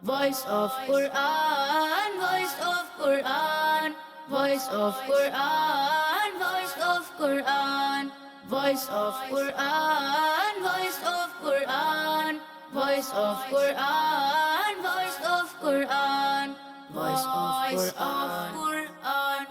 Voice of Quran, voice of Quran, voice of Quran, voice of Quran, voice of Quran, voice of Quran, voice of Quran, voice of Quran, voice of Quran.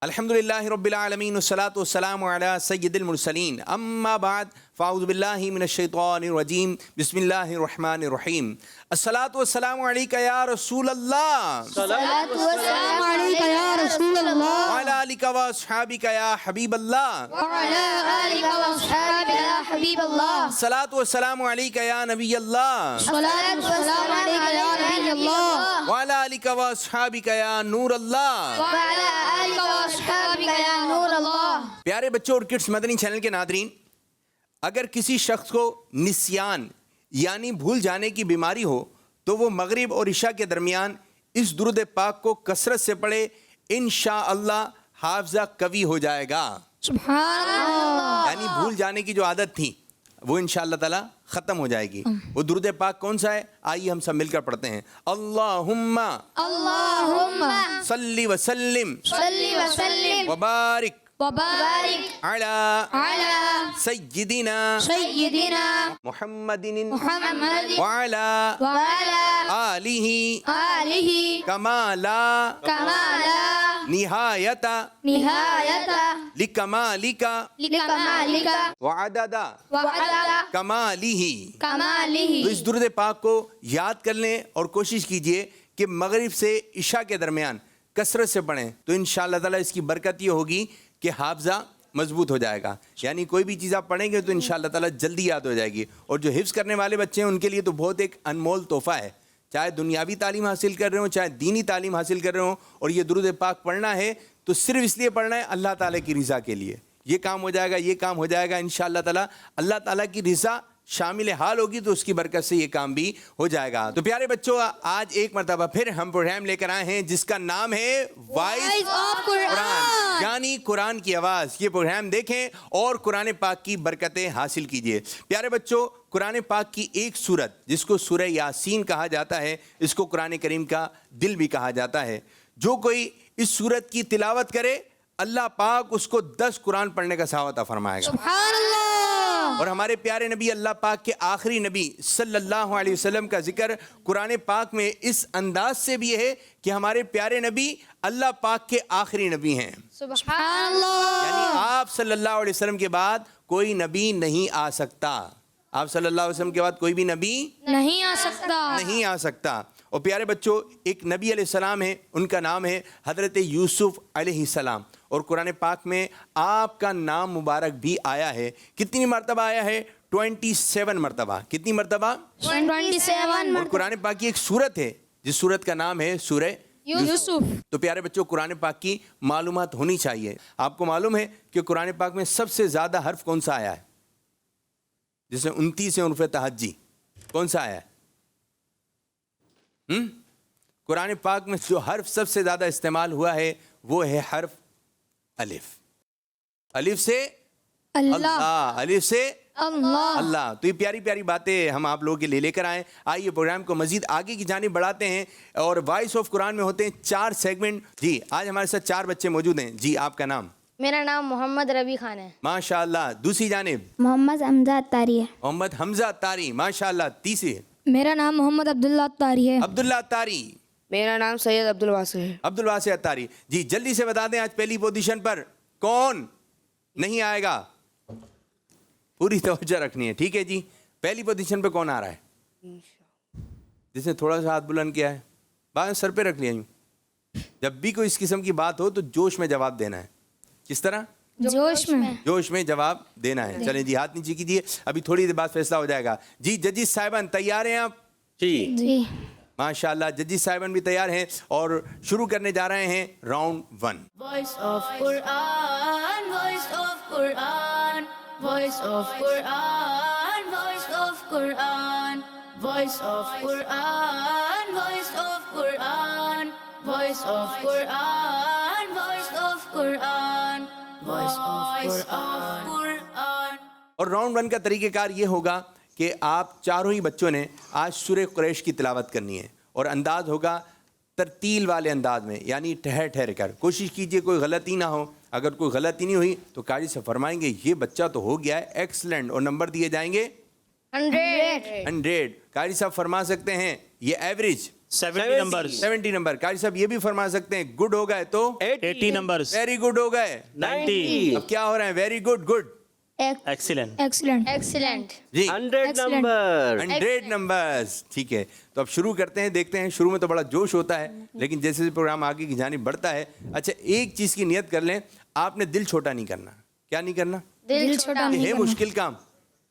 الحمدللہ رب العالمین والصلاة والسلام علی سید المرسلین اما بعد فاعوذ باللہ من الشیطان الرجیم بسم اللہ الرحمن الرحیم الصلاة والسلام علیکہ یا رسول اللہ الصلاة والسلام عليك يا رسول الله وعلی آلک و اصحابک یا حبیب اللہ وعلى آلك وأصحابك يا حبيب الله الصلاة والسلام علیکہ یا نبی اللہ الصلاة والسلام عليك يا نبي الله وعلی آلک و اصحابک یا نور اللہ وعلى آلك وأصحابك يا نور الله. پیارے بچوں اور کڈس مدنی چینل کے ناظرین، اگر کسی شخص کو نسیان یعنی بھول جانے کی بیماری ہو تو وہ مغرب اور عشاء کے درمیان اس درود پاک کو کثرت سے پڑھے، انشاءاللہ حافظہ قوی ہو جائے گا. سبحان الله. یعنی بھول جانے کی جو عادت تھی وہ انشاءاللہ تعالی ختم ہو جائے گی. وہ درود پاک کون سا ہے؟ آئیے ہم سب مل کر پڑھتے ہیں. اللہم اللهم صلی وسلم صل وسلم وبارک وبارك علی على سیدنا سيدنا محمد محمد وعلی وعلى آلہ آله کما لا كما لا نہایت نهاية لکمالک لكمالك وعدد وعدد کمالہ. تو كماله. اس درود پاک کو یاد کر لیں اور کوشش کیجئے کہ مغرب سے عشاء کے درمیان کثرت سے پڑھیں تو انشاءاللہ تعالی اس کی برکت یہ ہوگی کہ حافظہ مضبوط ہو جائے گا. یعنی کوئی بھی چیز آپ پڑھیں گے تو انشاءاللہ تعالی جلدی یاد ہو جائے گی. اور جو حفظ کرنے والے بچے ہیں ان کے لیے تو بہت ایک انمول تحفہ ہے، چاہے دنیاوی تعلیم حاصل کر رہے ہوں چاہے دینی تعلیم حاصل کر رہے ہوں، اور یہ درود پاک پڑھنا ہے تو صرف اس لیے پڑھنا ہے اللہ تعالیٰ کی رضا کے لیے. یہ کام ہو جائے گا، یہ کام ہو جائے گا انشاءاللہ تعالیٰ. اللہ تعالیٰ کی رضا شامل حال ہوگی تو اس کی برکت سے یہ کام بھی ہو جائے گا. تو پیارے بچوں، آج ایک مرتبہ پھر ہم پروگرام لے کر آئے ہیں جس کا نام ہے وائس of قرآن، قرآن. یعنی قرآن کی آواز. یہ پروگرام دیکھیں اور قرآن پاک کی برکتیں حاصل کیجئے. پیارے بچوں، قرآن پاک کی ایک سورت جس کو سورہ یاسین کہا جاتا ہے، اس کو قرآن کریم کا دل بھی کہا جاتا ہے. جو کوئی اس سورت کی تلاوت کرے اللہ پاک اس کو 10 قرآن پڑھنے کا ثواب عطا فرمائے گا. سبحان اللہ. اور ہمارے پیارے نبی اللہ پاک کے آخری نبی صلی اللہ علیہ وسلم کا ذکر قرآن پاک میں اس انداز سے بھی ہے کہ ہمارے پیارے نبی اللہ پاک کے آخری نبی ہیں. سبحان اللہ. یعنی آپ صلی اللہ علیہ وسلم کے بعد کوئی نبی نہیں آ سکتا. آپ صلی اللہ علیہ وسلم کے بعد کوئی بھی نبی نہیں آ سکتا. نہیں آ سکتا. اور پیارے بچوں، ایک نبی علیہ السلام ہے، ان کا نام ہے حضرت یوسف علیہ السلام. اور قرآن پاک میں آپ کا نام مبارک بھی آیا ہے. کتنی مرتبہ آیا ہے؟ 27 مرتبہ. کتنی مرتبہ؟ 27. اور قرآن پاک کی ایک سورت ہے جس سورت کا نام ہے سورہ یوسف. تو پیارے بچوں، قرآن پاک کی معلومات ہونی چاہیے. آپ کو معلوم ہے کہ قرآن پاک میں سب سے زیادہ حرف کون سا آیا ہے؟ جسے 29 حروف تہجی کون سا آیا ہے؟ قرآن پاک میں جو حرف سب سے زیادہ استعمال ہوا ہے وہ ہے حرف الف. الف سے اللہ. الف سے اللہ. اللہ. تو یہ پیاری پیاری باتیں ہم آپ لوگوں کے لیے لے کر آئیں. آئیے پروگرام کو مزید آگے کی جانب بڑھاتے ہیں. اور وائس آف قرآن میں ہوتے ہیں 4 سیگمنٹ. جی آج ہمارے ساتھ 4 بچے موجود ہیں. جی آپ کا نام؟ میرا نام محمد ربی خان ہے. ماشاء اللہ. دوسری جانب محمد حمزہ اتاری ہے. محمد حمزہ اتاری. ماشاء اللہ. تیسری میرا نام محمد عبداللہ اتاری ہے. عبداللہ اتاری. میرا نام سید عبدالواسع ہے. عبدالواسع اتاری. جی جلدی سے بتا دیں آج پہلی پوزیشن پر کون نہیں آئے گا؟ پوری توجہ رکھنی ہے، ٹھیک ہے جی. پہلی پوزیشن پہ کون آ رہا ہے جس نے تھوڑا سا ہاتھ بلند کیا ہے؟ بات سر پہ رکھ لیا. یوں جب بھی کوئی اس قسم کی بات ہو تو جوش میں جواب دینا ہے. کس طرح؟ جوش میں. جوش میں جواب دینا ہے. چلیں جی ہاتھ نیچے کیجیے، ابھی تھوڑی دیر بعد فیصلہ ہو جائے گا. جی ججز صاحبان تیار ہیں آپ؟ جی. ماشاءاللہ ججز صاحبان بھی تیار ہیں اور شروع کرنے جا رہے ہیں round 1. Voice of Quran, voice of Quran, voice of Quran, voice of Quran, voice of Quran, voice of Quran, voice of Quran, voice of Quran, voice of Quran. اور راؤنڈ 1 کا طریقہ کار یہ ہوگا کہ آپ چاروں ہی بچوں نے آج سورہ قریش کی تلاوت کرنی ہے، اور انداز ہوگا ترتیل والے انداز میں، یعنی ٹھہر ٹھہر کر. کوشش کیجئے کوئی غلطی نہ ہو. اگر کوئی غلطی نہیں ہوئی تو قاری سے فرمائیں گے یہ بچہ تو ہو گیا ہے ایکسلنٹ، اور نمبر دیے جائیں گے 100. قاری صاحب فرما سکتے ہیں یہ ایوریج 70 نمبرز. 70 نمبر. قاری صاحب یہ بھی فرما سکتے ہیں گڈ ہو گئے تو 80 نمبرز. ویری گڈ ہو گئے. 90. اب کیا ہو رہا ہے؟ Very good good excellent. Excellent. Excellent. جی 100 نمبر. 100 نمبرز. ٹھیک ہے، تو اب شروع کرتے ہیں. دیکھتے ہیں، شروع میں تو بڑا جوش ہوتا ہے لیکن جیسے جیسے پروگرام آگے کی جانب بڑھتا ہے. اچھا ایک چیز کی نیت کر لیں، آپ نے دل چھوٹا نہیں کرنا. کیا نہیں کرنا؟ دل چھوٹا یہ ہے مشکل کام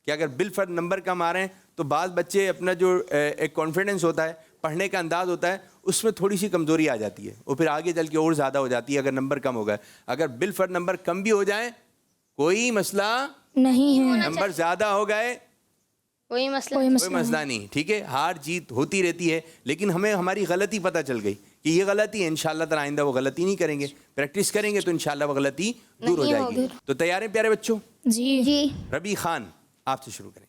کہ اگر بالفرد نمبر کم آ رہے ہیں تو بعض بچے اپنا جو ایک کانفیڈنس ہوتا ہے، پڑھنے کا انداز ہوتا ہے، اس میں تھوڑی سی کمزوری آ جاتی ہے، اور پھر آگے چل کے اور زیادہ ہو جاتی ہے اگر نمبر کم ہو گئے. اگر بالفرد نمبر کم بھی ہو جائیں کوئی مسئلہ نہیں ہے. نمبر زیادہ ہو گئے کوئی مسئلہ کوئی کوئی مسئلہ نہیں. ٹھیک ہے، ہار جیت ہوتی رہتی ہے، لیکن ہمیں ہماری غلطی پتہ چل گئی کہ یہ غلطی ہے. انشاءاللہ تعالی آئندہ وہ غلطی نہیں کریں گے. پریکٹس کریں گے تو انشاءاللہ وہ غلطی دور ہو جائے گی. تو تیار ہیں پیارے بچوں؟ جی. جی. ربی خان آپ سے شروع کریں.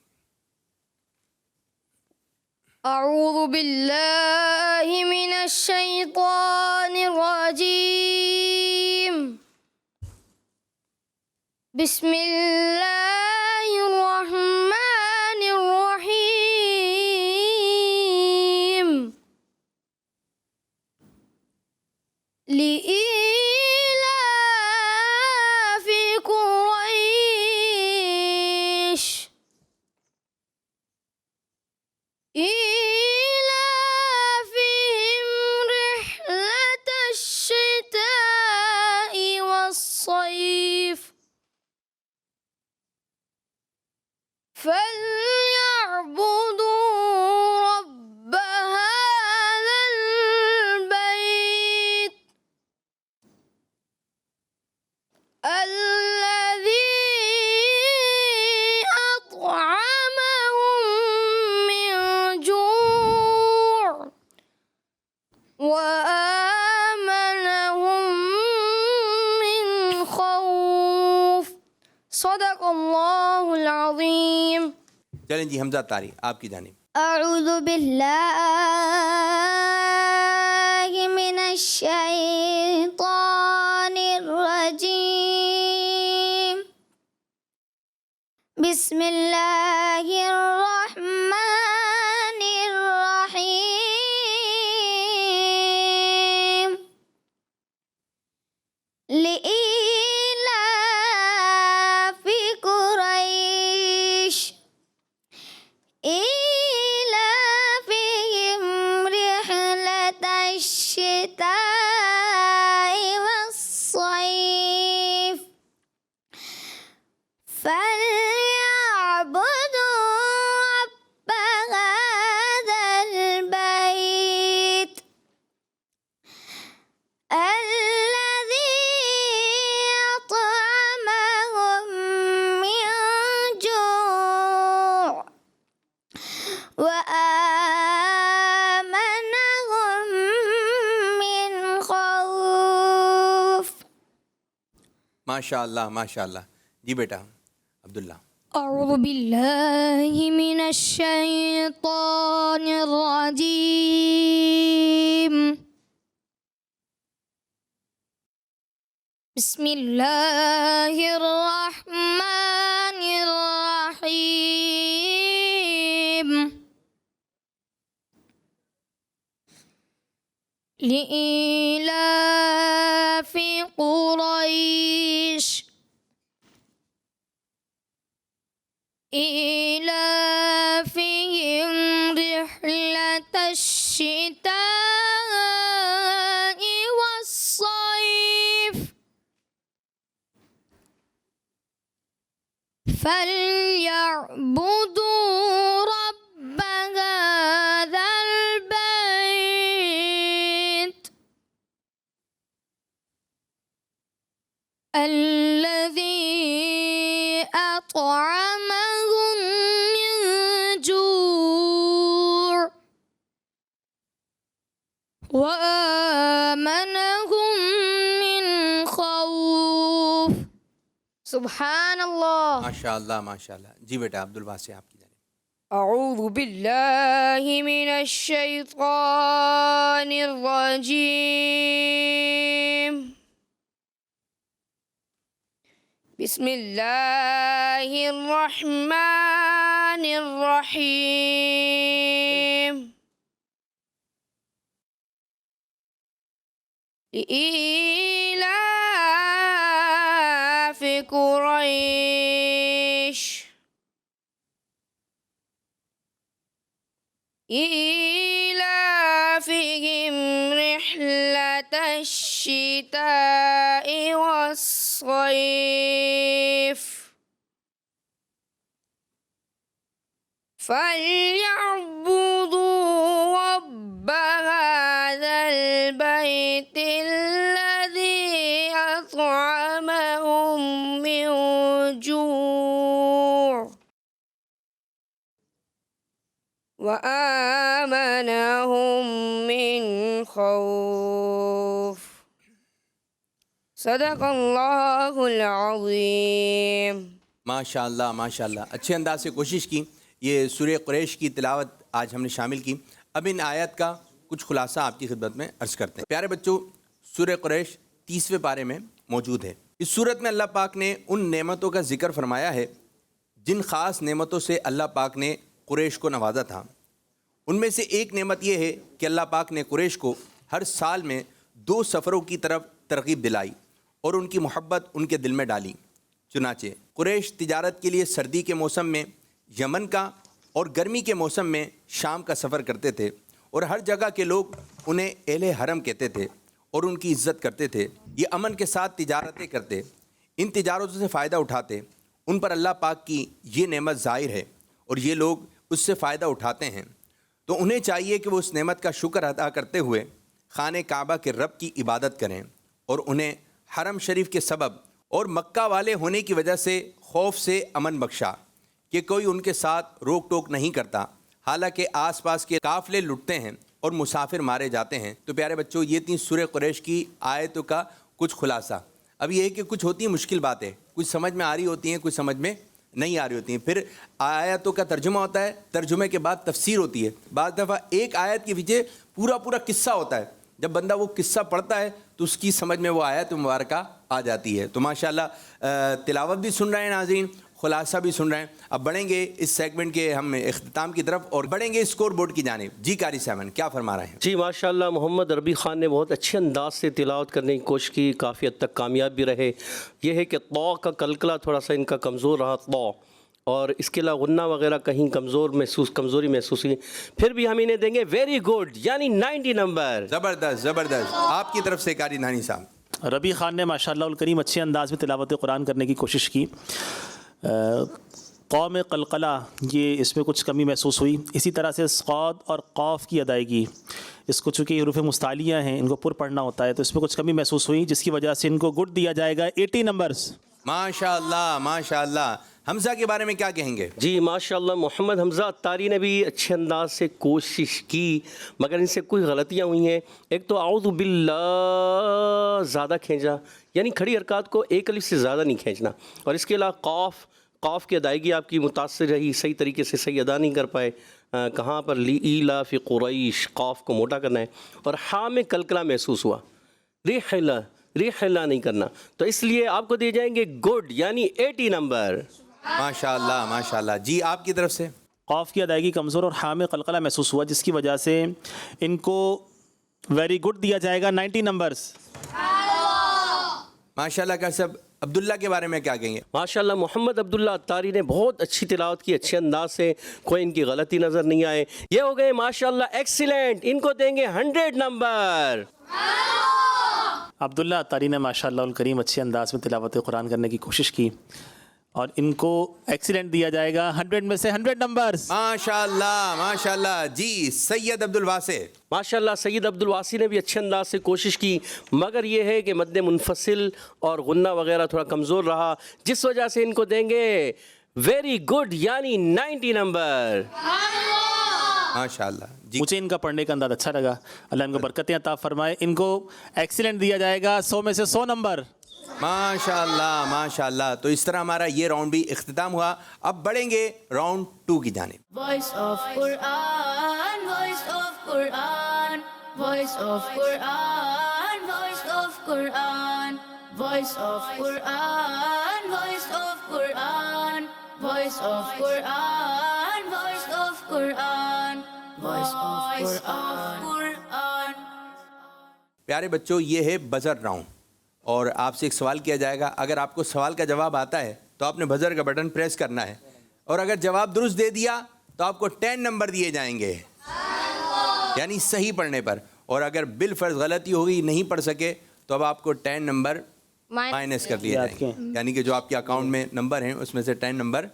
اعوذ باللہ من الشیطان الرجیم. بسم اللہ الرحمن الرحیم. لإيلاف قريش إيلافهم رحلة الشتاء والصيف فليعبدوا رب هذا البيت الذي أطعمهم من جوع وآمنهم من خوف. صدق اللہ العظیم. چلیں جی حمزہ طاری آپ کی جانب. اعوذ باللہ من الشیطان الرجیم. بسم اللہ الرحمن الرحیم. لإيلاف قريش إيلافهم رحلة الشتاء والصيف فليعبدوا رب هذا البيت الذي أطعمهم من جوع وآمنهم من خوف. ماشاء اللہ ماشاء اللہ. جی بیٹا عبداللہ. اعوذ باللہ من الشیطان الرجیم. بسم اللہ الرحمن الرحیم. لإيلاف قريش إيلافهم رحلة الشتاء والصيف فليعبدوا رب هذا البيت الذي أطعمهم من جوع وآمنهم من خوف. سبحان اللہ. ماشاء اللہ ماشاء اللہ. جی بیٹا عبدالباسط آپ کی جانب. أعوذ بالله من الشيطان الرجيم. بسم الله الرحمن الرحيم. لإيلاف قريش إيلافهم رحلة الشتاء والصيف فليعبدوا رب هذا البيت الذي أطعمهم من جوع وآمنهم من خوف. صدق اللہ العظیم. ماشاءاللہ ماشاءاللہ، اچھے انداز سے کوشش کی. یہ سورہ قریش کی تلاوت آج ہم نے شامل کی. اب ان آیت کا کچھ خلاصہ آپ کی خدمت میں عرض کرتے ہیں. پیارے بچوں، سورہ قریش 30ویں پارے میں موجود ہے. اس سورت میں اللہ پاک نے ان نعمتوں کا ذکر فرمایا ہے جن خاص نعمتوں سے اللہ پاک نے قریش کو نوازا تھا. ان میں سے ایک نعمت یہ ہے کہ اللہ پاک نے قریش کو ہر سال میں 2 سفروں کی طرف ترغیب دلائی اور ان کی محبت ان کے دل میں ڈالی. چنانچہ قریش تجارت کے لیے سردی کے موسم میں یمن کا اور گرمی کے موسم میں شام کا سفر کرتے تھے، اور ہر جگہ کے لوگ انہیں اہل حرم کہتے تھے اور ان کی عزت کرتے تھے. یہ امن کے ساتھ تجارتیں کرتے، ان تجارتوں سے فائدہ اٹھاتے. ان پر اللہ پاک کی یہ نعمت ظاہر ہے اور یہ لوگ اس سے فائدہ اٹھاتے ہیں. تو انہیں چاہیے کہ وہ اس نعمت کا شکر ادا کرتے ہوئے خانہ کعبہ کے رب کی عبادت کریں، اور انہیں حرم شریف کے سبب اور مکہ والے ہونے کی وجہ سے خوف سے امن بخشا کہ کوئی ان کے ساتھ روک ٹوک نہیں کرتا، حالانکہ آس پاس کے قافلے لٹتے ہیں اور مسافر مارے جاتے ہیں. تو پیارے بچوں، یہ تھی سورہ قریش کی آیتوں کا کچھ خلاصہ. اب یہ ہے کہ کچھ ہوتی ہیں مشکل باتیں، کچھ سمجھ میں آ رہی ہوتی ہیں، کچھ سمجھ میں نہیں آ رہی ہوتی ہیں. پھر آیتوں کا ترجمہ ہوتا ہے، ترجمے کے بعد تفسیر ہوتی ہے. بعض دفعہ ایک آیت کے پیچھے پورا قصہ ہوتا ہے. جب بندہ وہ قصہ پڑھتا ہے تو اس کی سمجھ میں وہ آیت مبارکہ آ جاتی ہے. تو ماشاءاللہ تلاوت بھی سن رہے ہیں ناظرین، خلاصہ بھی سن رہے ہیں. اب بڑھیں گے اس سیگمنٹ کے ہم اختتام کی طرف اور بڑھیں گے اسکور بورڈ کی جانب. جی قاری صاحب کیا فرما رہے ہیں؟ جی ماشاءاللہ، محمد عربی خان نے بہت اچھے انداز سے تلاوت کرنے کی کوشش کی، کافی حد تک کامیاب بھی رہے. یہ ہے کہ طا کا کلکلہ تھوڑا سا ان کا کمزور رہا، طا، اور اس کے علاوہ غنہ وغیرہ کہیں کمزوری محسوس ہوئی. پھر بھی ہم انہیں دیں گے ویری گڈ، یعنی 90 نمبر. زبردست زبردست. آپ کی طرف سے قاری نانی صاحب. ربی خان نے ماشاءاللہ الکریم اچھے انداز میں تلاوت قرآن کرنے کی کوشش کی. قوم قلقلہ، یہ اس میں کچھ کمی محسوس ہوئی. اسی طرح سے صاد اور قاف کی ادائیگی، اس کو چونکہ حروف مستعلیہ ہیں، ان کو پر پڑھنا ہوتا ہے، تو اس میں کچھ کمی محسوس ہوئی، جس کی وجہ سے ان کو گڈ دیا جائے گا 80 نمبرز. ماشاءاللہ ماشاءاللہ. حمزہ کے بارے میں کیا کہیں گے؟ جی ماشاءاللہ، محمد حمزہ عطاری نے بھی اچھے انداز سے کوشش کی، مگر ان سے کوئی غلطیاں ہوئی ہیں. ایک تو اعوذ باللہ زیادہ کھینچا، یعنی کھڑی حرکات کو ایک الف سے زیادہ نہیں کھینچنا. اور اس کے علاوہ قاف کی ادائیگی آپ کی متاثر رہی، صحیح طریقے سے صحیح ادا نہیں کر پائے. کہاں پر لإیلاف قریش، قاف کو موٹا کرنا ہے. اور ہاں میں کلکلہ محسوس ہوا، ریحلہ نہیں کرنا. تو اس لیے آپ کو دیے جائیں گے گڈ، یعنی 80 نمبر. ماشاءاللہ ماشاءاللہ. جی آپ کی طرف سے؟ قاف کی ادائیگی کمزور اور ہاں میں قلقلہ محسوس ہوا، جس کی وجہ سے ان کو ویری گڈ دیا جائے گا 90 نمبرز. ماشاءاللہ. کا سب عبداللہ کے بارے میں کیا کہیں گے؟ ماشاءاللہ، محمد عبداللہ عطاری نے بہت اچھی تلاوت کی، اچھے انداز سے، کوئی ان کی غلطی نظر نہیں آئے. یہ ہو گئے ماشاءاللہ ایکسیلنٹ، ان کو دیں گے 100 نمبر. عبداللہ عطاری نے ماشاءاللہ الکریم اچھے انداز میں تلاوت قرآن کرنے کی کوشش کی اور ان کو ایکسیلنٹ دیا جائے گا 100 میں سے 100 نمبرز. ماشاءاللہ ماشاءاللہ. جی سید عبدالواسع. ماشاءاللہ، سید عبدالواسی نے بھی اچھے انداز سے کوشش کی، مگر یہ ہے کہ مد منفصل اور غنہ وغیرہ تھوڑا کمزور رہا، جس وجہ سے ان کو دیں گے ویری گڈ، یعنی 90 نمبر. ماشاءاللہ. جی مجھے ان کا پڑھنے کا انداز اچھا لگا، اللہ ان کو برکتیں عطا فرمائے. ان کو ایکسیلنٹ دیا جائے گا 100 میں سے 100 نمبر. ماشاء اللہ ماشاء اللہ. تو اس طرح ہمارا یہ راؤنڈ بھی اختتام ہوا. اب بڑھیں گے راؤنڈ 2 کی جانب. Voice of Quran, voice of Quran, voice of Quran, voice of Quran, voice of Quran, voice of Quran, voice of Quran, voice of Quran, voice of Quran. پیارے بچوں یہ ہے بزر راؤنڈ اور آپ سے ایک سوال کیا جائے گا. اگر آپ کو سوال کا جواب آتا ہے تو آپ نے بزر کا بٹن پریس کرنا ہے اور اگر جواب درست دے دیا تو آپ کو 10 نمبر دیے جائیں گے یعنی صحیح پڑھنے پر. اور اگر بالفرض غلطی ہوگی نہیں پڑھ سکے تو اب آپ کو 10 نمبر مائنس کر لیے جائیں گے یعنی کہ جو آپ کے اکاؤنٹ میں نمبر ہیں اس میں سے 10 نمبر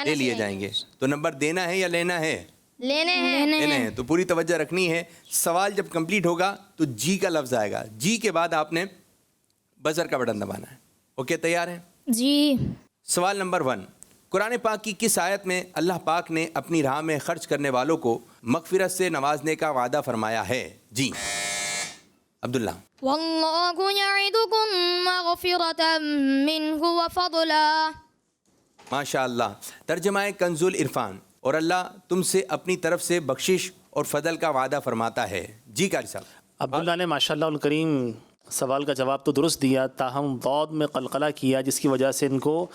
لے لیے جائیں گے. تو نمبر دینا ہے یا لینا ہے؟ لینے ہیں. تو پوری توجہ رکھنی ہے. سوال جب کمپلیٹ ہوگا تو جی کا لفظ آئے گا. جی کے بعد آپ نے بزر کا بٹن دبانا ہے. اوکے تیار ہیں؟ جی. سوال نمبر 1. قرآن پاک کی کس آیت میں اللہ پاک نے اپنی راہ میں خرچ کرنے والوں کو مغفرت سے نوازنے کا وعدہ فرمایا ہے؟ جی عبداللہ. واللہ یعدکم مغفرۃ منہ وفضلا. ماشاء اللہ. ترجمہ کنز العرفان. اور اللہ تم سے اپنی طرف سے بخشش اور فضل کا وعدہ فرماتا ہے. جی قاری صاحب. عبداللہ نے ماشاءاللہ الکریم سوال کا جواب تو درست دیا تاہم ضاد میں قلقلہ کیا جس کی وجہ سے ان کو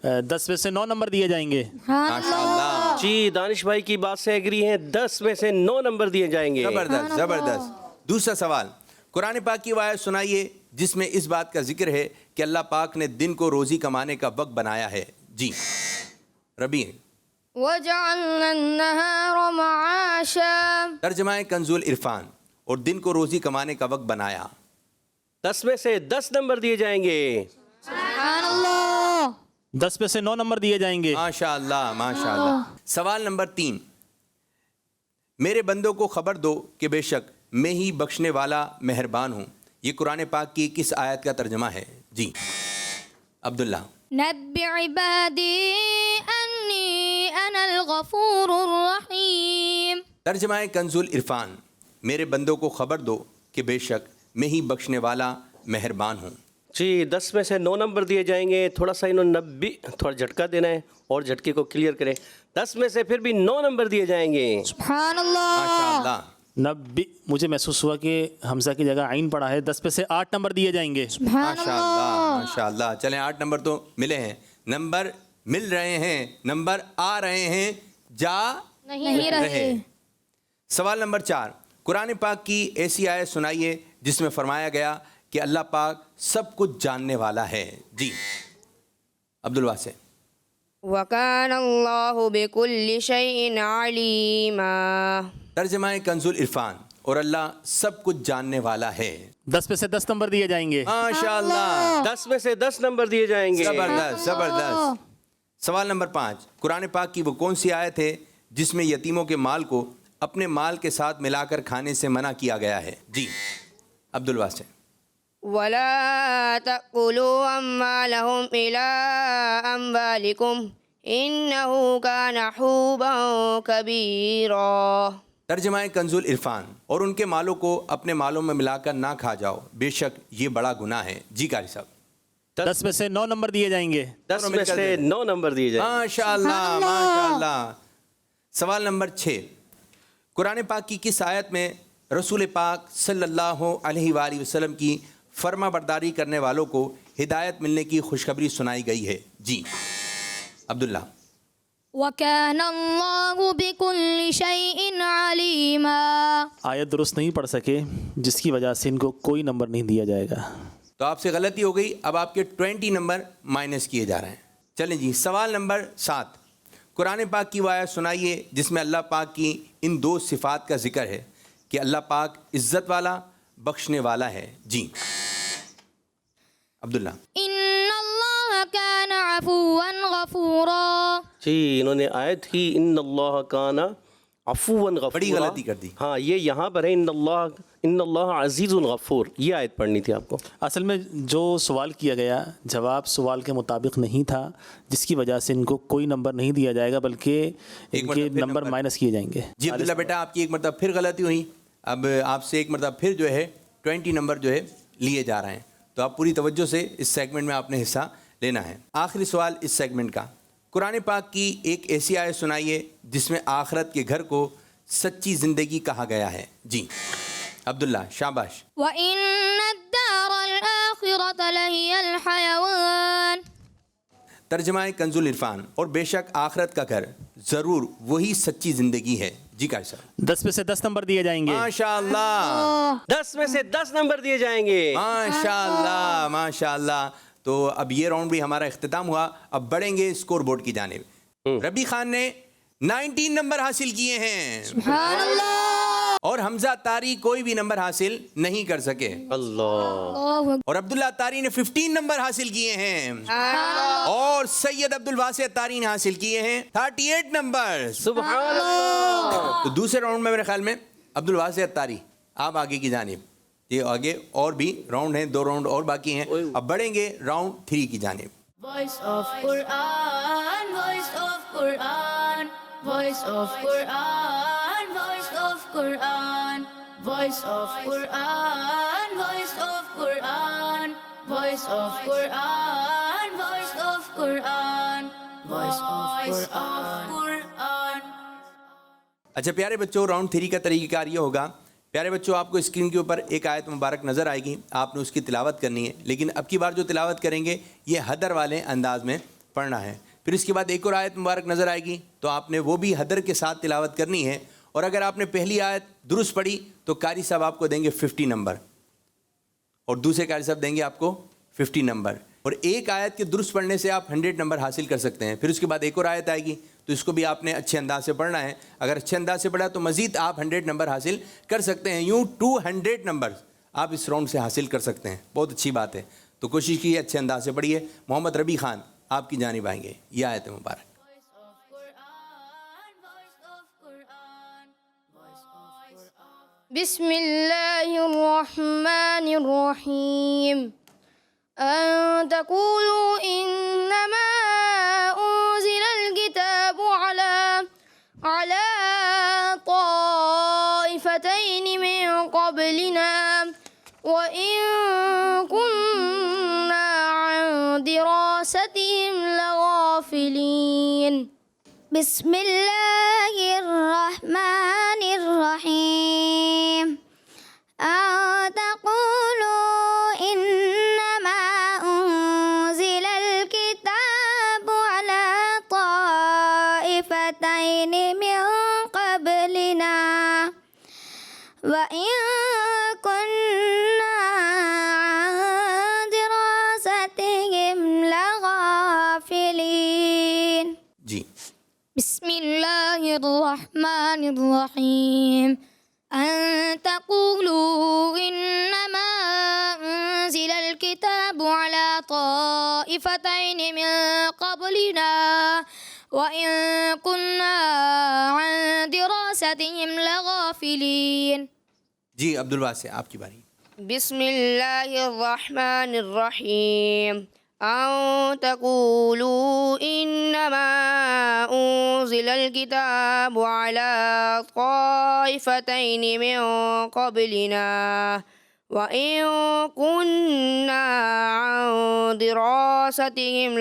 10 میں سے 9 نمبر دیے جائیں گے. ماشاء اللہ. جی دانش بھائی کی بات سے ایگری ہیں. 10 میں سے 9 نمبر دیے جائیں گے. زبردست زبردست. دوسرا سوال. قرآن پاک کی وہ آیت سنائیے جس میں اس بات کا ذکر ہے کہ اللہ پاک نے دن کو روزی کمانے کا وقت بنایا ہے. جی ربیع. وَجَعَلْنَا النَّهَارَ مَعَاشًا. ترجمہ کنز العرفان. اور دن کو روزی کمانے کا وقت بنایا. 10 میں سے 10 نمبر دیے جائیں گے. سبحان اللہ. 10 میں سے 9 نمبر دیے جائیں گے. ماشاء اللہ ماشاء اللہ. سوال نمبر 3. میرے بندوں کو خبر دو کہ بے شک میں ہی بخشنے والا مہربان ہوں. یہ قرآن پاک کی کس آیت کا ترجمہ ہے؟ جی عبداللہ. نبئ عبادی انی انا الغفور الرحیم. ترجمہ کنز العرفان. میرے بندوں کو خبر دو کہ بے شک میں ہی بخشنے والا مہربان ہوں. جی 10 میں سے 9 نمبر دیے جائیں گے. تھوڑا سا انہوں نے 90 تھوڑا جھٹکا دینا ہے اور جھٹکے کو کلیئر کریں. 10 میں سے پھر بھی 9 نمبر دیے جائیں گے. سبحان اللہ. ماشاء اللہ. 90 مجھے محسوس ہوا کہ حمزہ کی جگہ عین پڑا ہے. 10 میں سے 8 نمبر دیے جائیں گے. سبحان ماشاء اللہ ماشاء اللہ. چلیں 8 نمبر تو ملے ہیں. نمبر مل رہے ہیں. نمبر آ رہے ہیں. جا نہیں رہے. سوال نمبر 4. قرآن پاک کی ایسی آیت سنائیے جس میں فرمایا گیا کہ اللہ پاک سب کچھ جاننے والا ہے. جی عبدالواسع. وَكَانَ اللَّهُ بِكُلِّ شَيْءٍ عَلِيمًا. ترجمہ کنز العرفان. اور اللہ سب کچھ جاننے والا ہے. 10 میں سے 10 نمبر دیے جائیں گے. ماشاء اللہ. 10 میں سے 10 نمبر دیے جائیں گے. زبردست زبردست. سوال نمبر 5. قرآن پاک کی وہ کون سی آیت ہے جس میں یتیموں کے مال کو اپنے مال کے ساتھ ملا کر کھانے سے منع کیا گیا ہے؟ جی عبدالواسع. وَلَا تَأْكُلُوا أَمْوَالَهُمْ إِلَىٰ أَمْوَالِكُمْ إِنَّهُ كَانَ حُوبًا كَبِيرًا. ترجمہ کنز العرفان. اور ان کے مالوں کو اپنے مالوں میں ملا کر نہ کھا جاؤ بے شک یہ بڑا گناہ ہے. جی قاری صاحب. 10 میں سے 9 نمبر دیے جائیں گے. 10 میں سے 9 نمبر دیے جائیں گے. ماشاء اللہ ماشاء اللہ. سوال نمبر 6. قرآن پاک کی کس آیت میں رسول پاک صلی اللہ علیہ وآلہ وسلم کی فرما برداری کرنے والوں کو ہدایت ملنے کی خوشخبری سنائی گئی ہے؟ جی عبداللہ. وَكَانَ اللَّهُ بِكُلِّ شَيْءٍ عَلِيمًا. آیت درست نہیں پڑھ سکے جس کی وجہ سے ان کو کوئی نمبر نہیں دیا جائے گا. تو آپ سے غلطی ہو گئی. اب آپ کے 20 نمبر مائنس کیے جا رہے ہیں. چلیں جی سوال نمبر 7. قرآن پاک کی وہ آیت سنائیے جس میں اللہ پاک کی ان 2 صفات کا ذکر ہے کہ اللہ پاک عزت والا بخشنے والا ہے. جی عبداللہ. ان اللہ کان عفوا غفورا. جی انہوں نے آیت ہی ان اللہ کان عفوا غفورا. بڑی غلطی کر دی. ہاں یہ یہاں پر ہے ان اللہ عزیز غفور. یہ آیت پڑھنی تھی آپ کو. اصل میں جو سوال کیا گیا جواب سوال کے مطابق نہیں تھا جس کی وجہ سے ان کو کوئی نمبر نہیں دیا جائے گا بلکہ ان کے نمبر مائنس کیے جائیں گے. جی عبداللہ بیٹا آپ کی ایک مرتبہ پھر غلطی ہوئی. اب آپ سے ایک مرتبہ پھر جو ہے 20 نمبر جو ہے لیے جا رہے ہیں. تو آپ پوری توجہ سے اس سیگمنٹ میں آپ نے حصہ لینا ہے. آخری سوال اس سیگمنٹ کا, قرآن پاک کی ایک ایسی آیت سنائیے جس میں آخرت کے گھر کو سچی زندگی کہا گیا ہے. جی عبداللہ, شاباش. وَإِنَّ الدَّارَ الْآخِرَةَ لَهِيَ الْحَيَوَانُ. ترجمہ کنز العرفان. اور بے شک آخرت کا گھر ضرور وہی سچی زندگی ہے. جی قاری صاحب. 10 میں سے 10 نمبر دیے جائیں گے. ماشاء اللہ, 10 میں سے 10 نمبر دیے جائیں گے. ماشاء اللہ, ماشاء اللہ. تو اب یہ راؤنڈ بھی ہمارا اختتام ہوا. اب بڑھیں گے اسکور بورڈ کی جانب. ربی خان نے 19 نمبر حاصل کیے ہیں سبحان اللہ. اور حمزہ طاری کوئی بھی نمبر حاصل نہیں کر سکے. اللہ. اور عبداللہ طاری نے 15 نمبر حاصل کیے ہیں. اور سید عبد الواسع طاری نے حاصل کیے ہیں 38 نمبر. سبحان اللہ. تو دوسرے راؤنڈ میں میرے خیال میں عبد الواسع طاری آپ آگے کی جانب. یہ آگے اور بھی راؤنڈ ہیں, 2 راؤنڈ اور باقی ہیں. اب بڑھیں گے راؤنڈ 3 کی جانب. Voice of Quran, voice of Quran, voice of Quran, voice of Quran, voice of Quran, voice of Quran, voice of Quran, voice of Quran, voice of Quran. اچھا پیارے بچوں, راؤنڈ 3 کا طریقہ کار یہ ہوگا. پیارے بچوں, آپ کو اسکرین کے اوپر ایک آیت مبارک نظر آئے گی, آپ نے اس کی تلاوت کرنی ہے. لیکن اب کی بار جو تلاوت کریں گے یہ حدر والے انداز میں پڑھنا ہے. پھر اس کے بعد ایک اور آیت مبارک نظر آئے گی تو آپ نے وہ بھی حدر کے ساتھ تلاوت کرنی ہے. اور اگر آپ نے پہلی آیت درست پڑھی تو قاری صاحب آپ کو دیں گے 50 نمبر, اور دوسرے قاری صاحب دیں گے آپ کو 50 نمبر. اور ایک آیت کے درست پڑھنے سے آپ 100 نمبر حاصل کر سکتے ہیں. پھر اس کے بعد ایک اور آیت آئے گی تو اس کو بھی آپ نے اچھے انداز سے پڑھنا ہے. اگر اچھے انداز سے پڑھا تو مزید آپ 100 نمبر حاصل کر سکتے ہیں. یوں 200 نمبر آپ اس راؤنڈ سے حاصل کر سکتے ہیں. بہت اچھی بات ہے. تو کوشش کیجیے اچھے انداز سے پڑھیے. محمد ربی خان آپ کی جانب آئیں گے. یہ آیت مبارک. Voice of Quran, voice of Quran, voice of Quran. بسم الله الرحمن الرحيم. أن تقولوا إنما أنزل الكتاب على طائفتين من قبلنا وإن كنا عن دراستهم لغافلين. بسم الله الرحمن الرحيم. أن تقولوا إنما أنزل الكتاب على طائفتين من قبلنا وإن كنا عن دراستهم لغافلين. جی بسم الله الرحمن الرحيم. أن تقولوا إنما أنزل الكتاب على طائفتين من قبلنا وإن كنا عن دراستهم لغافلين. جی عبد الواسع آپ کی باری. بسم الله الرحمن الرحيم. أن تقولوا إنما أنزل الكتاب على طائفتين من قبلنا وإن كنا عن دراستهم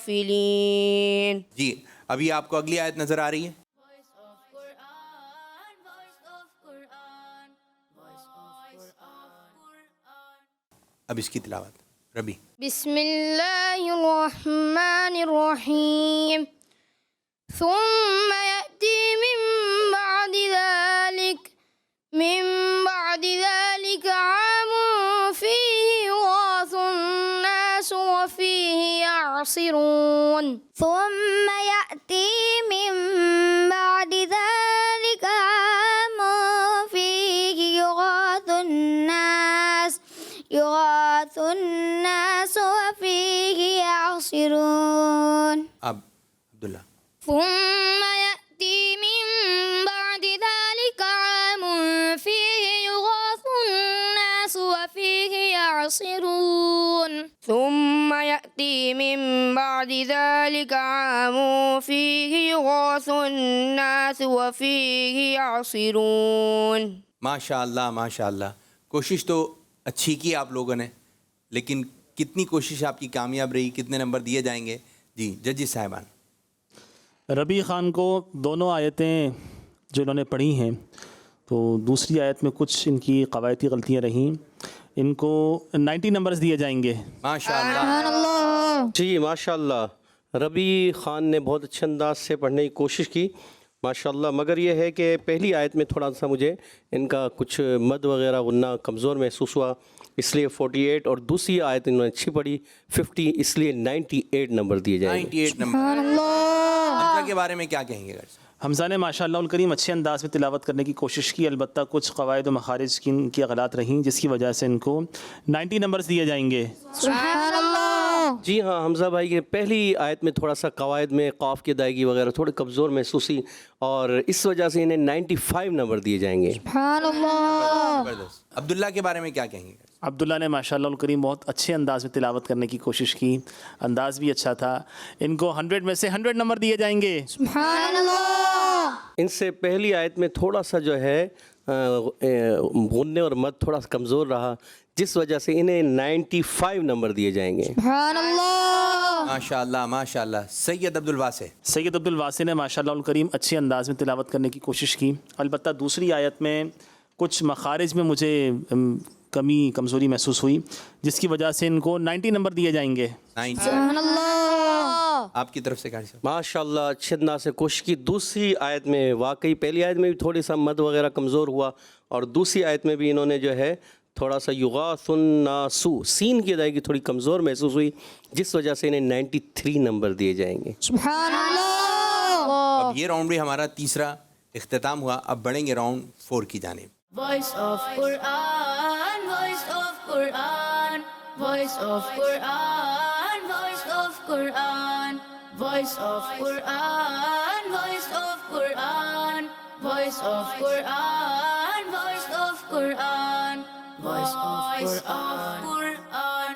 لغافلين. جی ابھی آپ کو اگلی آیت نظر آ رہی ہے. Voice of Quran, voice of Quran, voice of Quran. اب اس کی تلاوت ربی. بسم الله الرحمن الرحيم. ثم يأتي من بعد ذلك عام فيه يغاث الناس وفيه يعصرون. ثم يأتي من بعد ذلك عام فيه يغاث الناس وفيه يعصرون. اب عبداللہ. ثم يأتي من بعد ذلك عام فيه يغاث الناس وفيه يعصرون. ثم يأتي من بعد ذلك عام فيه يغاث الناس وفيه يعصرون. ماشاء اللہ ماشاء اللہ. کوشش تو اچھی کی آپ لوگوں نے, لیکن کتنی کوشش آپ کی کامیاب رہی, کتنے نمبر دیے جائیں گے؟ جی ججز صاحبان. ربیع خان کو دونوں آیتیں جو انہوں نے پڑھی ہیں تو دوسری آیت میں کچھ ان کی قواعدی غلطیاں رہیں, ان کو 90 نمبرز دیے جائیں گے. ماشاء اللہ. جی ماشاء اللہ, ربیع خان نے بہت اچھے انداز سے پڑھنے کی کوشش کی ماشاء اللہ, مگر یہ ہے کہ پہلی آیت میں تھوڑا سا مجھے ان کا کچھ مد وغیرہ غنہ کمزور محسوس ہوا, اس لیے 48, اور دوسری آیت انہوں نے اچھی پڑھی 50, اس لیے 98 نمبر دیے جائیں گے. 98 نمبر. حمزہ کے بارے میں کیا کہیں گے؟ حمزہ نے ماشاء اللہ الکریم اچھے انداز میں تلاوت کرنے کی کوشش کی, البتہ کچھ قواعد و مخارج کی ان کی غلط رہیں جس کی وجہ سے ان کو 90 نمبرز دیے جائیں گے. سبحان اللہ. جی ہاں حمزہ بھائی, یہ پہلی آیت میں تھوڑا سا قواعد میں قاف کی ادائیگی وغیرہ تھوڑے کمزور محسوس ہوئی, اور اس وجہ سے انہیں 95 نمبر دیے جائیں گے. سبحان اللہ. زبردست. عبداللہ کے بارے میں کیا کہیں گے؟ عبداللہ نے ماشاء اللہ الکریم بہت اچھے انداز میں تلاوت کرنے کی کوشش کی, انداز بھی اچھا تھا, ان کو 100 میں سے 100 نمبر دیے جائیں گے. سبحان اللہ. ان سے پہلی آیت میں تھوڑا سا جو ہے غنّے اور مد تھوڑا سا کمزور رہا, جس وجہ سے انہیں 95 نمبر دیے جائیں گے. سبحان اللہ. ماشاء اللہ ماشاء اللہ. سید عبدالواسع. سید عبدالواسع نے ماشاء اللہ الکریم اچھے انداز میں تلاوت کرنے کی کوشش کی, البتہ دوسری آیت میں کچھ مخارج میں مجھے کمزوری محسوس ہوئی, جس کی وجہ سے ان کو 90 نمبر دیے جائیں گے. 90. سبحان اللہ. آپ کی طرف سے کیا صاحب؟ ماشاء اللہ اچھے انداز سے کوشش کی. دوسری آیت میں واقعی پہلی آیت میں بھی تھوڑی سا مد وغیرہ کمزور ہوا, اور دوسری آیت میں بھی انہوں نے جو ہے تھوڑا سا یغاث الناس سین کی ادائیگی تھوڑی کمزور محسوس ہوئی, جس وجہ سے انہیں 93 نمبر دیے جائیں گے. سبحان اللہ. اب یہ راؤنڈ بھی ہمارا تیسرا اختتام ہوا, اب بڑھیں گے راؤنڈ 4 کی جانب. Voice of Quran, voice of Quran, voice of Quran, voice of Quran, voice of Quran, voice of Quran, voice of Quran, voice of Quran, voice of Quran.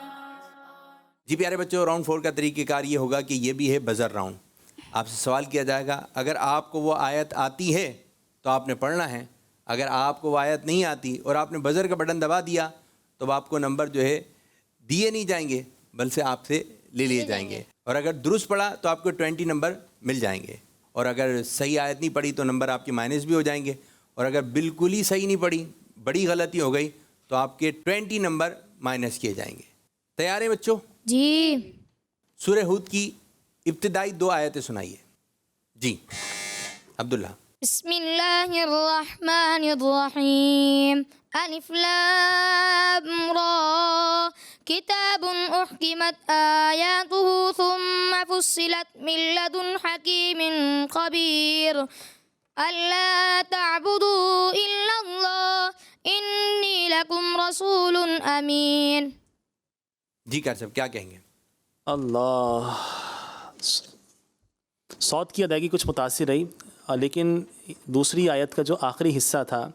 جی پیارے بچوں, راؤنڈ 4 کا طریقہ کار یہ ہوگا کہ یہ بھی ہے بزر راؤنڈ. آپ سے سوال کیا جائے گا, اگر آپ کو وہ آیت آتی ہے تو آپ نے پڑھنا ہے, اگر آپ کو وہ آیت نہیں آتی اور آپ نے بزر کا بٹن دبا دیا تو آپ کو نمبر جو ہے دیے نہیں جائیں گے, بلکہ آپ سے لے لیے جائیں گے. اور اگر درست پڑھا تو آپ کو 20 نمبر مل جائیں گے, اور اگر صحیح آیت نہیں پڑھی تو نمبر آپ کے مائنس بھی ہو جائیں گے, اور اگر بالکل ہی صحیح نہیں پڑھی, بڑی غلطی ہو گئی, تو آپ کے 20 نمبر مائنس کیے جائیں گے. تیار ہیں بچوں؟ جی. سورہ ہود کی ابتدائی 2 آیتیں سنائیے. جی عبداللہ. بسم اللہ الرحمن الرحیم. الف لام را کتاب احکمت آیاتہ ثم فصلت من لدن حکیم خبیر. الا تعبدوا الا اللہ انی لکم رسول امین. جی کر صاحب کیا کہیں گے؟ اللہ, صوت کی ادائیگی کچھ متاثر رہی, لیکن دوسری آیت کا جو آخری حصہ تھا,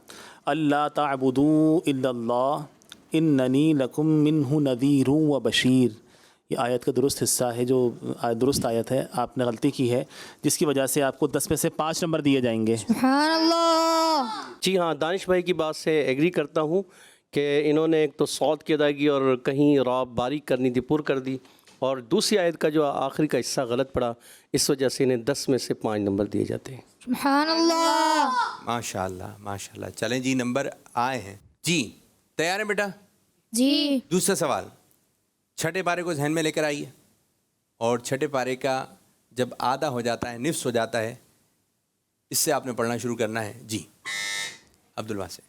اللہ تعبدوا الا اللہ اننی لکم منہ نذیر و بشیر, یہ آیت کا درست حصہ ہے, جو درست آیت ہے. آپ نے غلطی کی ہے, جس کی وجہ سے آپ کو 10 میں سے 5 نمبر دیے جائیں گے. سبحان اللہ. جی ہاں, دانش بھائی کی بات سے ایگری کرتا ہوں کہ انہوں نے ایک تو صوت کی ادائیگی اور کہیں راب باریک کرنی تھی, پر کر دی, اور دوسری آیت کا جو آخری کا حصہ غلط پڑا, اس وجہ سے انہیں 10 میں سے 5 نمبر دیے جاتے ہیں. سبحان اللہ. ماشاء اللہ ماشاء اللہ. چلیں جی, نمبر آئے ہیں. جی تیار ہیں بیٹا؟ جی. دوسرا سوال, چھٹے پارے کو ذہن میں لے کر آئیے, اور چھٹے پارے کا جب آدھا ہو جاتا ہے, نصف ہو جاتا ہے, اس سے آپ نے پڑھنا شروع کرنا ہے. جی عبدالواسع.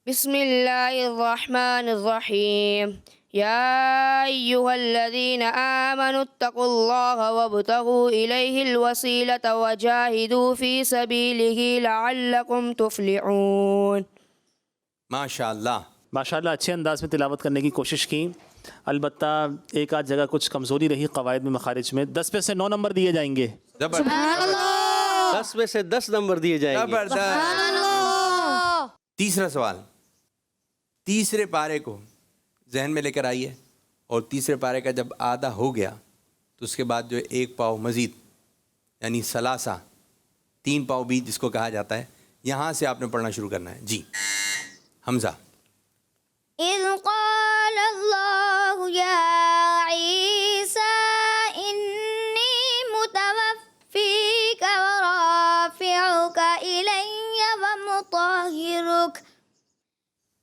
بسم اللہ الرحمن الرحیم. یا ایہا الذین آمنوا اتقوا اللہ وابتغوا الیہ الوسیلۃ وجاہدوا فی سبیلہ لعلکم تفلحون. ماشاء اللہ ماشاء اللہ اچھے انداز میں تلاوت کرنے کی کوشش کی, البتہ ایک آدھ جگہ کچھ کمزوری رہی قواعد میں مخارج میں. 10 میں سے 9 نمبر دیے جائیں گے. سبحان اللہ. 10 میں سے 10 نمبر دیے جائیں گے. زبردست. تیسرا سوال, تیسرے پارے کو ذہن میں لے کر آئیے, اور تیسرے پارے کا جب آدھا ہو گیا تو اس کے بعد جو ایک پاؤ مزید, یعنی ثلاثہ, 3 پاؤ بھی جس کو کہا جاتا ہے, یہاں سے آپ نے پڑھنا شروع کرنا ہے. جی حمزہ. اذ قال اللہ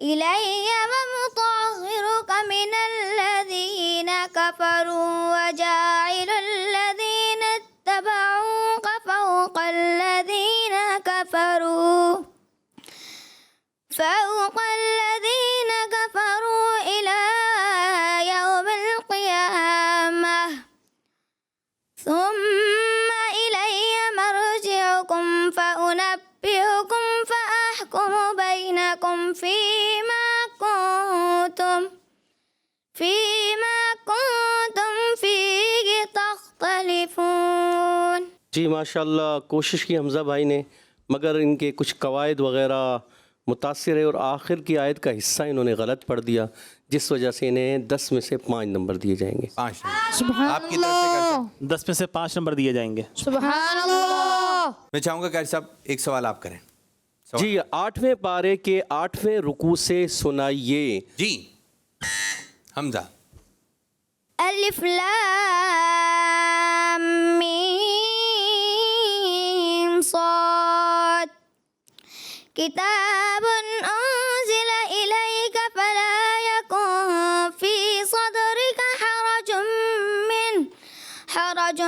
إلي ومطهرك من الذين كفروا وجاعل الذين اتبعوك فوق الذين كفروا إلى يوم القيامة ثم إلي مرجعكم فأنبئكم فأحكم بينكم فيما كنتم فيه تختلفون. جی ماشاءاللہ کوشش کی حمزہ بھائی نے، مگر ان کے کچھ قواعد وغیرہ متاثر ہے اور آخر کی آیت کا حصہ انہوں نے غلط پڑھ دیا، جس وجہ سے انہیں 10 میں سے 5 نمبر دیے جائیں گے. 5 سبحان آپ کی طرف سے کر اللہ. 10 میں سے 5 نمبر دیے جائیں گے. سبحان اللہ. میں چاہوں گا قاری صاحب ایک سوال آپ کریں. جی 8ویں پارے کے 8ویں رکوع سے سنائیے. جی حمزہ. الف لام میم صاد کتاب انزل الیک فلا یکن فی صدرک حرج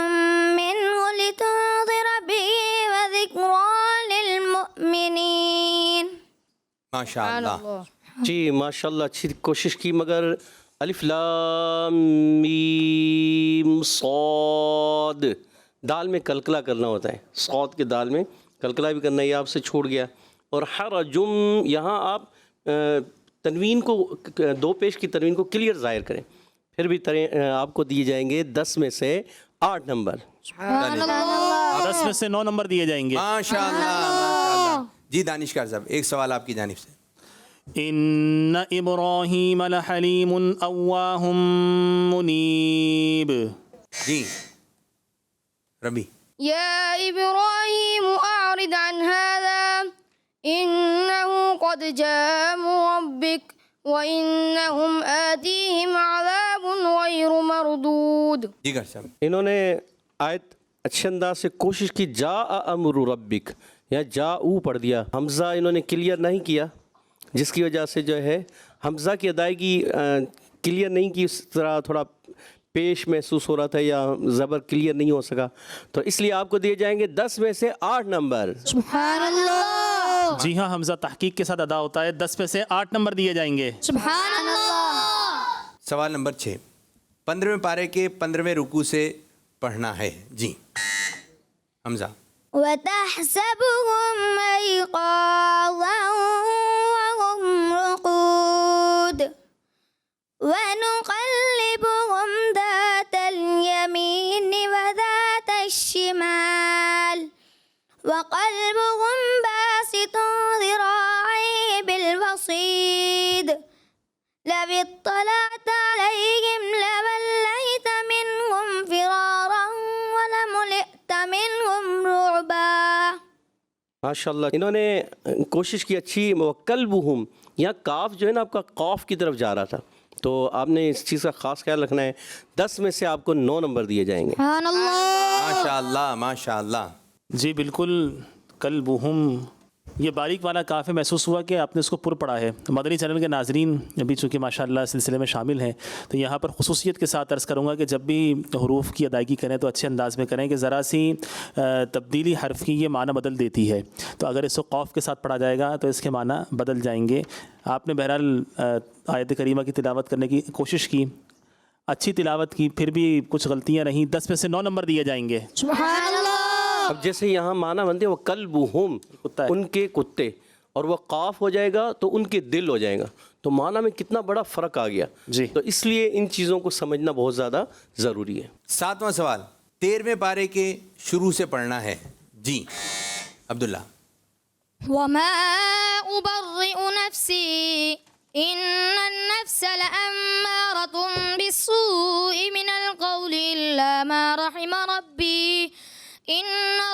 منه لتنذر به وذکرى للمؤمنین. ماشاء اللہ. جی ماشاءاللہ اچھی کوشش کی، مگر الف لام میم صاد دال میں کلکلہ کرنا ہوتا ہے، صاد کے دال میں کلکلہ بھی کرنا ہے، یہ آپ سے چھوڑ گیا. اور حرجم یہاں آپ تنوین کو، 2 پیش کی تنوین کو کلیئر ظاہر کریں، پھر بھی آپ کو دیے جائیں گے 10 میں سے 8 نمبر. 10 میں سے 9 نمبر دیے جائیں گے. ماشاء اللہ. جی دانشکار صاحب ایک سوال آپ کی جانب سے. ان ابراہیم لحلیم اواہ منیب. جی ربی. يا إبراهيم أعرض عن هذا إنه قد جاء ربك وإنهم آتيهم عذاب غير مردود. دیگر صاحب. انہوں نے آیت اچھے انداز سے کوشش کی، جا امر ربک یا جا او پڑھ دیا، حمزہ انہوں نے کلیئر نہیں کیا، جس کی وجہ سے جو ہے حمزہ کی ادائیگی کلیئر نہیں کی، اس طرح تھوڑا پیش محسوس ہو رہا تھا یا زبر کلیئر نہیں ہو سکا، تو اس لیے آپ کو دیے جائیں گے 10 میں سے 8 نمبر. سبحان اللہ. جی ہاں، حمزہ تحقیق کے ساتھ ادا ہوتا ہے. 10 میں سے 8 نمبر دیے جائیں گے. سبحان اللہ. سوال نمبر 6 15ویں پارے کے 15ویں رکوع سے پڑھنا ہے. جی حمزہ. وتحسبهم أيقاظا وهم رقود ونقلبهم ذات اليمين وذات الشمال وقلبهم باسط ذراعيه بالوصيد لو اطلعت عليهم لوليت منهم فرارا ولملئت منهم رعبا. ماشاءاللہ انہوں نے کوشش کی اچھی. وَقَلْبُهُمْ یہاں کاف جو ہے نا آپ کا قوف کی طرف جا رہا تھا، تو آپ نے اس چیز کا خاص خیال رکھنا ہے. 10 میں سے آپ کو 9 نمبر دیے جائیں گے. سبحان اللہ. ماشاء اللہ ماشاء اللہ. جی بالکل. قلبہم یہ باریک والا کاف محسوس ہوا کہ آپ نے اس کو پر پڑھا ہے. مدنی چینل کے ناظرین ابھی چونکہ ماشاءاللہ سلسلے میں شامل ہیں، تو یہاں پر خصوصیت کے ساتھ عرض کروں گا کہ جب بھی حروف کی ادائیگی کریں تو اچھے انداز میں کریں کہ ذرا سی تبدیلی حرف کی یہ معنی بدل دیتی ہے. تو اگر اس کو قوف کے ساتھ پڑھا جائے گا تو اس کے معنی بدل جائیں گے. آپ نے بہرحال آیت کریمہ کی تلاوت کرنے کی کوشش کی، اچھی تلاوت کی، پھر بھی کچھ غلطیاں رہیں. 10 میں سے 9 نمبر دیے جائیں گے. سبحان اللہ. اب جیسے یہاں معنی بنتے ہیں وہ قلبہم ان کے کتے، اور وہ قاف ہو جائے گا تو ان کے دل ہو جائے گا، تو معنی میں کتنا بڑا فرق آ گیا. جی تو اس لیے ان چیزوں کو سمجھنا بہت زیادہ ضروری ہے. 7واں سوال 13ویں پارے کے شروع سے پڑھنا ہے. جی عبداللہ. وما أبرئ نفسي إن النفس لأمارة بالسوء من القول إلا ما رحم ربي إن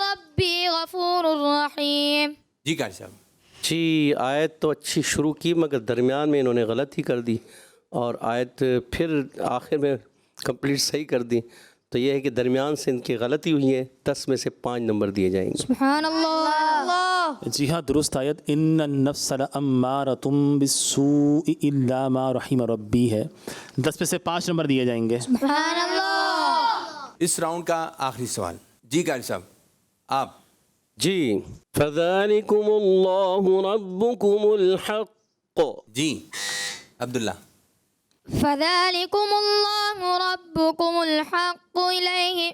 ربي غفور رحيم. جی قاری صاحب. جی آیت تو اچھی شروع کی، مگر درمیان میں انہوں نے غلط ہی کر دی، اور آیت پھر آخر میں کمپلیٹ صحیح کر دی. تو یہ ہے کہ درمیان سے ان کی غلطی ہوئی ہے. 10 میں سے 5 نمبر دیے جائیں گے. سبحان اللہ. اللہ. جی ہاں درست آیت ان النفس لامارۃ بالسوء الا ما رحم ربی ہے. 10 میں سے 5 نمبر دیے جائیں گے. سبحان اللہ. اس راؤنڈ کا آخری سوال. جی قاری صاحب آپ. جی فذلكم الله ربكم الحق. جی عبداللہ. فذلكم اللہ ربکم الحق الیہ.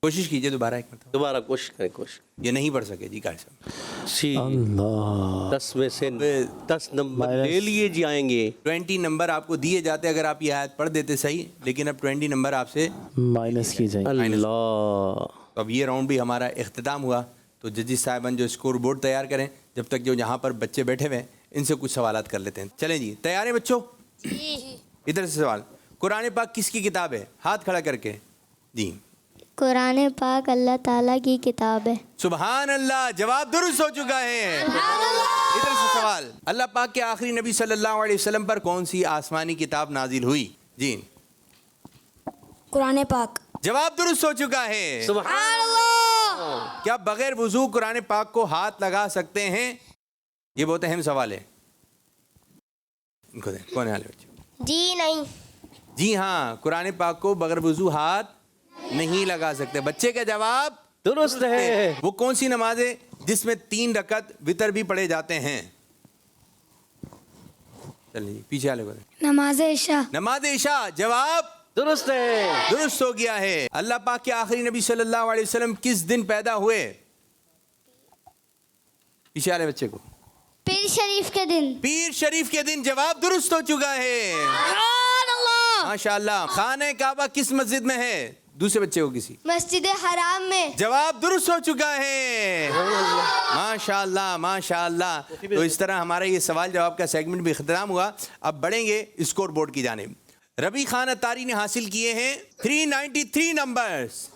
کوشش کیجئے دوبارہ ایک مرتبہ. دوبارہ کوشش کریں کوشش. یہ نہیں پڑھ سکے. جی قاری صاحب. جی اللہ 10 میں سے 10 نمبر لے لیے جائیں گے. 20 نمبر آپ کو دیے جاتے اگر آپ یہ آیت پڑھ دیتے صحیح, لیکن اب 20 نمبر آپ سے. مائنس کی جائیں. اللہ. اب یہ راؤنڈ بھی ہمارا اختتام ہوا. تو ججز صاحبان جو اسکور بورڈ تیار کریں, جب تک جو یہاں پر بچے بیٹھے ہوئے ہیں ان سے کچھ سوالات کر لیتے ہیں. چلیں جی تیار ہیں بچوں؟ ادھر سے سوال. قرآن پاک کس کی کتاب ہے؟ ہاتھ کھڑا کر کے. جی قرآن پاک اللہ تعالیٰ کی کتاب ہے. سبحان اللہ, جواب درست ہو چکا ہے. ادھر سے سوال. اللہ پاک کے آخری نبی صلی اللہ علیہ وسلم پر کون سی آسمانی کتاب نازل ہوئی؟ جی قرآن پاک. جواب درست ہو چکا ہے. سبحان اللہ. کیا بغیر وضو قرآن پاک کو ہاتھ لگا سکتے ہیں؟ یہ بہت اہم سوال ہے. ان کو دیں. کون ہے والے بچے؟ جی نہیں. جی ہاں, قرآن پاک کو بغیر وضو ہاتھ نہیں لگا سکتے. بچے کا جواب درست ہے. وہ کون سی نماز ہے جس میں 3 رکعت وتر بھی پڑھے جاتے ہیں؟ چلیے پیچھے والے کو دیں. نماز عشاء. نماز عشاء. جواب درست ہے. درست ہو گیا ہے. اللہ پاک کے آخری نبی صلی اللہ علیہ وسلم کس دن پیدا ہوئے؟ پیچھے والے بچے کو. پیر شریف کے دن. پیر شریف کے دن. جواب درست ہو چکا ہے. ماشاء اللہ. خانہ کعبہ کس مسجد میں ہے؟ دوسرے بچے کو کسی. مسجد حرام میں. جواب درست ہو چکا ہے. ماشاء اللہ ماشاء اللہ. تو اس طرح ہمارا یہ سوال جواب کا سیگمنٹ بھی اختتام ہوا. اب بڑھیں گے اسکور بورڈ کی جانب. ربی خان اتاری نے حاصل کیے ہیں 393 نمبرز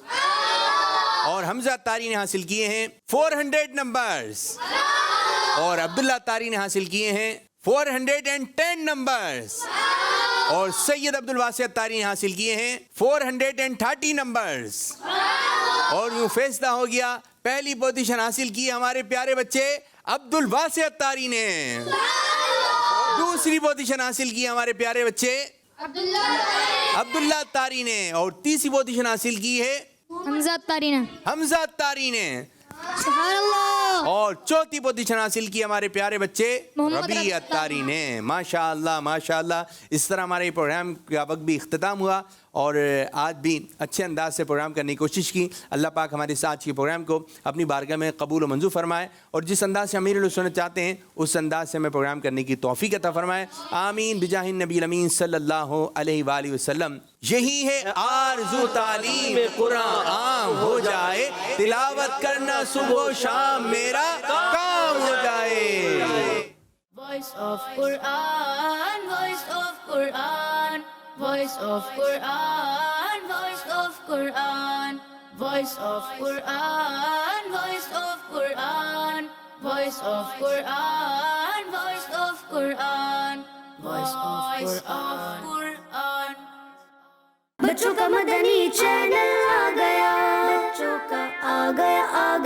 اور حمزہ اتاری نے حاصل کیے ہیں 400 نمبرز اور عبداللہ اتاری نے حاصل کیے ہیں 410 نمبرز اور سید عبدالواسع اتاری نے حاصل کیے ہیں 430 نمبرز. اور یوں فیصلہ ہو گیا, پہلی پوزیشن حاصل کی ہمارے پیارے بچے عبدالواسع اتاری نے, دوسری پوزیشن حاصل کی ہمارے پیارے بچے عبداللہ اتاری نے, اور تیسری پوزیشن حاصل کی ہے حمزہ اتاری نے. حمزہ اتاری نے, سبحان اللہ. اور چوتھی پوزیشن حاصل کی ہمارے پیارے بچے ربی اتاری نے. ماشاء اللہ ماشاء اللہ. اس طرح ہمارے پروگرام کا وقت بھی اختتام ہوا اور آج بھی اچھے انداز سے پروگرام کرنے کی کوشش کی. اللہ پاک ہمارے ساتھ کے پروگرام کو اپنی بارگاہ میں قبول و منظور فرمائے اور جس انداز سے امیر سنت چاہتے ہیں اس انداز سے ہمیں پروگرام کرنے کی توفیق عطا فرمائے. آمین بجاہ النبی الامین صلی اللہ علیہ وآلہ وسلم. یہی ہے آرزو تعلیم قرآن عام ہو جائے, تلاوت کرنا صبح و شام میرا کام ہو جائے. Voice of Quran, voice of Quran, voice of Quran, voice of Quran, voice of Quran, voice of Quran, voice of Quran, voice of Quran, voice of Quran. بچوں کا مدنی چینل آ گیا, بچوں کا آ گیا